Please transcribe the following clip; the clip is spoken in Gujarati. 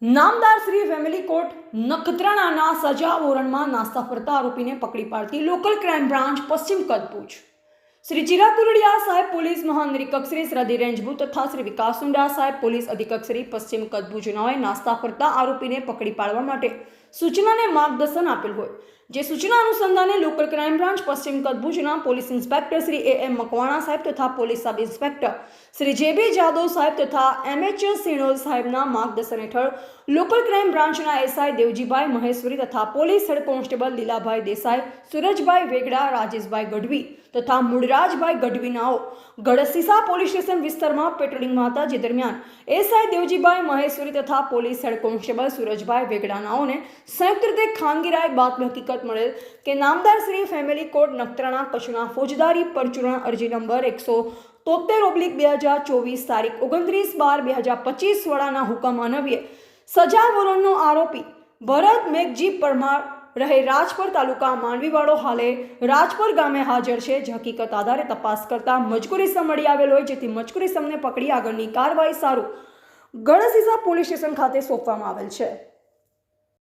નામદાર શ્રી ફેમિલી કોર્ટ નખત્રાણાના સજા વોરંટમાં નાસ્તા ફરતા આરોપીને પકડી પાડતી લોકલ ક્રાઇમ બ્રાન્ચ પશ્ચિમ કચ્છ ભુજ શ્રી ચિરાગ કુરડિયા સાહેબ પોલીસ મહાનિરીક્ષક શ્રી સરહદી રેન્જ ભુજ તથા શ્રી વિકાસ સુંડા સાહેબ પોલીસ અધિક્ષક શ્રી પશ્ચિમ કચ્છ ભુજનાઓએ નાસ્તા ફરતા આરોપીને પકડી પાડવા માટે સૂચનાને માર્ગદર્શન આપેલ હોય જે સૂચના અનુસંધાને લોકલ ક્રાઇમ બ્રાન્ચ પશ્ચિમ કચ્છ ભુજના police inspector Shri M Makwana સાહેબ તથા police sub inspector Shri JB Jadav સાહેબ તથા એમએચ સિણોલ સાહેબના માર્ગદર્શન હેઠળ લોકલ ક્રાઇમ બ્રાન્ચના એસઆઈ દેવજીભાઈ મહેશ્વરી તથા police head constable Lilabhai Desai Surajbhai Vegda Rajeshbhai Gadhvi તથા મૂળરાજભાઈ ગઢવીનાઓ ગઢસીસા પોલીસ સ્ટેશન વિસ્તારમાં પેટ્રોલિંગમાં હતા જે દરમિયાન એસઆઈ દેવજીભાઈ મહેશ્વરી તથા પોલીસ હેડ કોન્સ્ટેબલ સુરજભાઈ વેગડાનાઓને સંયુક્ત રીતે ખાનગી રાય બાતમી હકીકત મળેલ કે નામદાર શ્રી ફેમિલી કોર્ટ નખત્રાણા કચ્છના ફોજદારી પરચુરણ અરજી નંબર 173/2024 તારીખ 29/12/2025 વડાના હુકમ અન્વયે સજા વોરંટનો આરોપી ભરત મેઘજી પરમાર રહે રાજપર તાલુકા માંડવીવાળો હાલે રાજપર ગામે હાજર છે જે હકીકત આધારે તપાસ કરતા મજકૂરી સમ મળી આવેલ હોય જેથી મજકૂરી સમને પકડી આગળની કાર્યવાહી સારું ગઢસીસા પોલીસ સ્ટેશન ખાતે સોંપવામાં આવેલ છે।